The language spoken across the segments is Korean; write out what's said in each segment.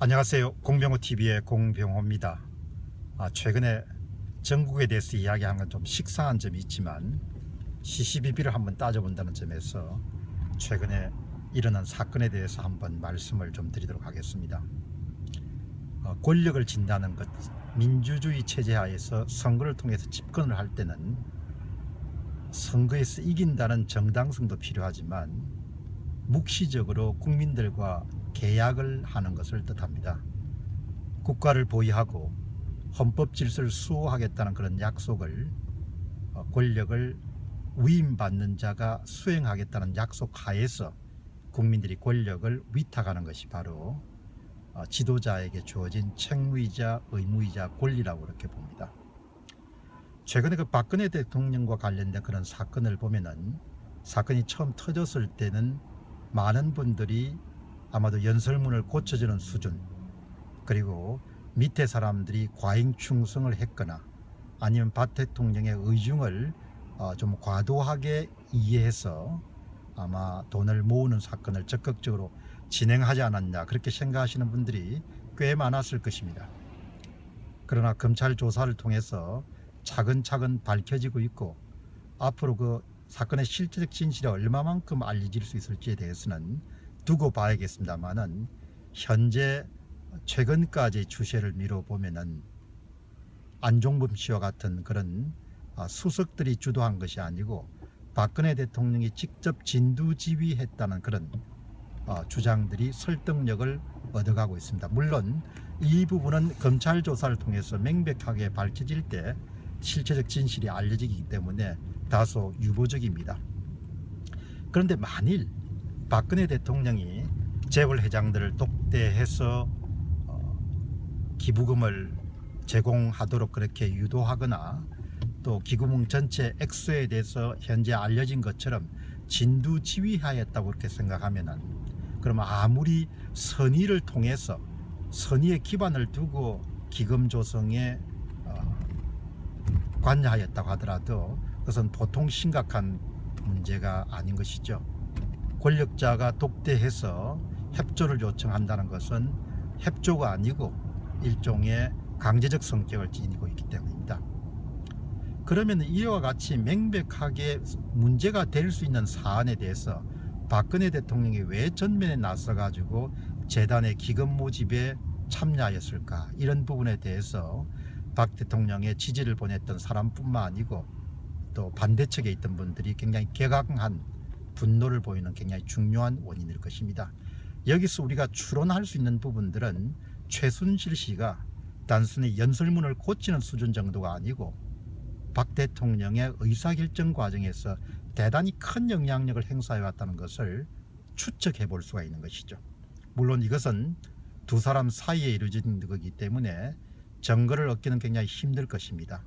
안녕하세요. 공병호TV의 공병호입니다. 최근에 전국에 대해서 이야기한 건 좀 식상한 점이 있지만 시시비비를 한번 따져본다는 점에서 최근에 일어난 사건에 대해서 한번 말씀을 좀 드리도록 하겠습니다. 권력을 진다는 것, 민주주의 체제 하에서 선거를 통해서 집권을 할 때는 선거에서 이긴다는 정당성도 필요하지만 묵시적으로 국민들과 계약을 하는 것을 뜻합니다. 국가를 보위하고 헌법 질서를 수호하겠다는 그런 약속을 권력을 위임받는 자가 수행하겠다는 약속 하에서 국민들이 권력을 위탁하는 것이 바로 지도자에게 주어진 책무이자 의무이자 권리라고 그렇게 봅니다. 최근에 그 박근혜 대통령과 관련된 그런 사건을 보면은 사건이 처음 터졌을 때는 많은 분들이 아마도 연설문을 고쳐주는 수준, 그리고 밑에 사람들이 과잉 충성을 했거나 아니면 박 대통령의 의중을 좀 과도하게 이해해서 아마 돈을 모으는 사건을 적극적으로 진행하지 않았냐, 그렇게 생각하시는 분들이 꽤 많았을 것입니다. 그러나 검찰 조사를 통해서 차근차근 밝혀지고 있고 앞으로 그 사건의 실제적 진실이 얼마만큼 알려질 수 있을지에 대해서는 두고 봐야겠습니다만은 현재 최근까지 추세를 미뤄보면은 안종범 씨와 같은 그런 수석들이 주도한 것이 아니고 박근혜 대통령이 직접 진두지휘했다는 그런 주장들이 설득력을 얻어가고 있습니다. 물론 이 부분은 검찰 조사를 통해서 명백하게 밝혀질 때 실체적 진실이 알려지기 때문에 다소 유보적입니다. 그런데 만일 박근혜 대통령이 재벌 회장들을 독대해서 기부금을 제공하도록 그렇게 유도하거나 또 기부금 전체 액수에 대해서 현재 알려진 것처럼 진두지휘하였다고 그렇게 생각하면은, 그러면 아무리 선의를 통해서 선의의 기반을 두고 기금 조성에 관여하였다고 하더라도 그것은 보통 심각한 문제가 아닌 것이죠. 권력자가 독대해서 협조를 요청한다는 것은 협조가 아니고 일종의 강제적 성격을 지니고 있기 때문입니다. 그러면 이와 같이 명백하게 문제가 될 수 있는 사안에 대해서 박근혜 대통령이 왜 전면에 나서 가지고 재단의 기금 모집에 참여하였을까, 이런 부분에 대해서 박 대통령의 지지를 보냈던 사람뿐만 아니고 또 반대측에 있던 분들이 굉장히 격앙한 분노를 보이는 굉장히 중요한 원인일 것입니다. 여기서 우리가 추론할 수 있는 부분들은 최순실 씨가 단순히 연설문을 고치는 수준 정도가 아니고 박 대통령의 의사결정 과정에서 대단히 큰 영향력을 행사해 왔다는 것을 추측해 볼 수가 있는 것이죠. 물론 이것은 두 사람 사이에 이루어진 거기 때문에 증거를 얻기는 굉장히 힘들 것입니다.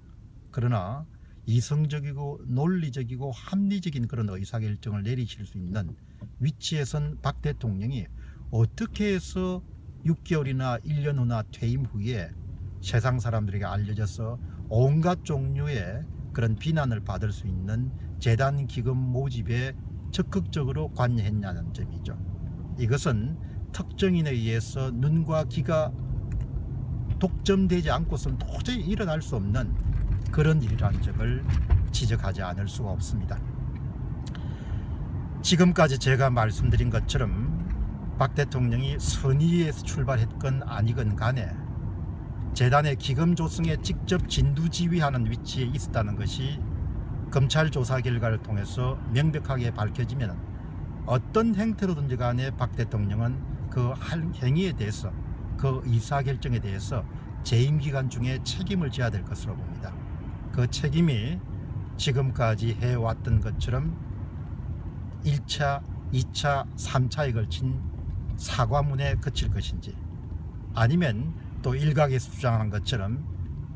그러나 이성적이고 논리적이고 합리적인 그런 의사결정을 내리실 수 있는 위치에선 박 대통령이 어떻게 해서 6개월이나 1년 후나 퇴임 후에 세상 사람들에게 알려져서 온갖 종류의 그런 비난을 받을 수 있는 재단 기금 모집에 적극적으로 관여했냐는 점이죠. 이것은 특정인에 의해서 눈과 귀가 독점되지 않고서는 도저히 일어날 수 없는 그런 일이라는 점을 지적하지 않을 수가 없습니다. 지금까지 제가 말씀드린 것처럼 박 대통령이 선의에서 출발했건 아니건 간에 재단의 기금 조성에 직접 진두지휘하는 위치에 있었다는 것이 검찰 조사 결과를 통해서 명백하게 밝혀지면 어떤 행태로든지 간에 박 대통령은 그 행위에 대해서, 그 의사결정에 대해서 재임 기간 중에 책임을 져야 될 것으로 봅니다. 그 책임이 지금까지 해왔던 것처럼 1차, 2차, 3차에 걸친 사과문에 그칠 것인지, 아니면 또 일각에서 주장한 것처럼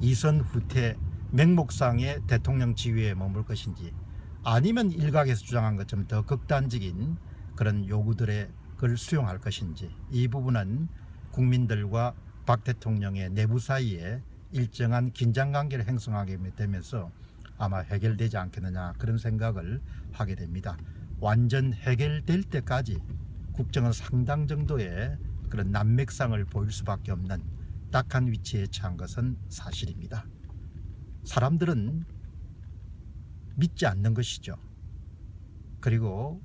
이선 후퇴 맹목상의 대통령 지위에 머물 것인지, 아니면 일각에서 주장한 것처럼 더 극단적인 그런 요구들의 걸 수용할 것인지, 이 부분은 국민들과 박 대통령의 내부 사이에 일정한 긴장관계를 형성하게 되면서 아마 해결되지 않겠느냐, 그런 생각을 하게 됩니다. 완전 해결될 때까지 국정은 상당 정도의 그런 난맥상을 보일 수밖에 없는 딱한 위치에 처한 것은 사실입니다. 사람들은 믿지 않는 것이죠. 그리고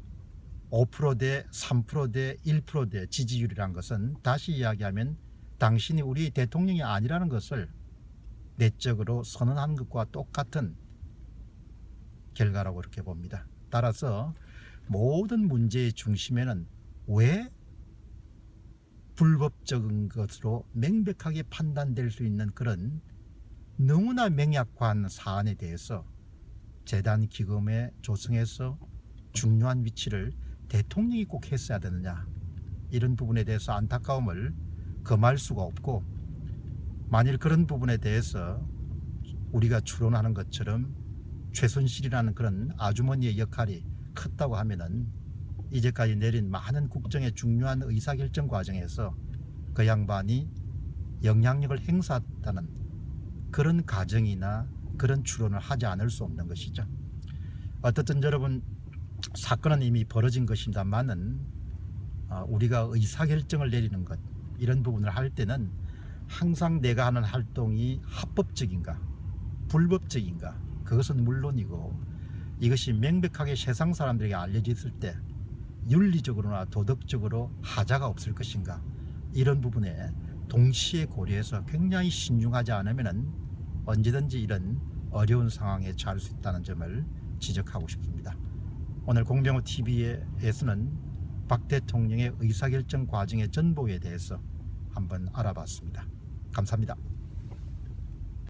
5%대 3%대 1%대 지지율이란 것은 다시 이야기하면 당신이 우리 대통령이 아니라는 것을 내적으로 선언하는 것과 똑같은 결과라고 이렇게 봅니다. 따라서 모든 문제의 중심에는 왜 불법적인 것으로 명백하게 판단될 수 있는 그런 너무나 명약한 사안에 대해서 재단 기금에 조성해서 중요한 위치를 대통령이 꼭 했어야 되느냐, 이런 부분에 대해서 안타까움을 금할 수가 없고, 만일 그런 부분에 대해서 우리가 추론하는 것처럼 최순실이라는 그런 아주머니의 역할이 컸다고 하면은 이제까지 내린 많은 국정의 중요한 의사결정 과정에서 그 양반이 영향력을 행사했다는 그런 가정이나 그런 추론을 하지 않을 수 없는 것이죠. 어떻든 여러분, 사건은 이미 벌어진 것입니다만은 우리가 의사결정을 내리는 것, 이런 부분을 할 때는 항상 내가 하는 활동이 합법적인가 불법적인가, 그것은 물론이고 이것이 명백하게 세상 사람들에게 알려졌을 때 윤리적으로나 도덕적으로 하자가 없을 것인가, 이런 부분에 동시에 고려해서 굉장히 신중하지 않으면 언제든지 이런 어려운 상황에 처할 수 있다는 점을 지적하고 싶습니다. 오늘 공병호TV에서는 박 대통령의 의사결정 과정의 전보에 대해서 한번 알아봤습니다. 감사합니다.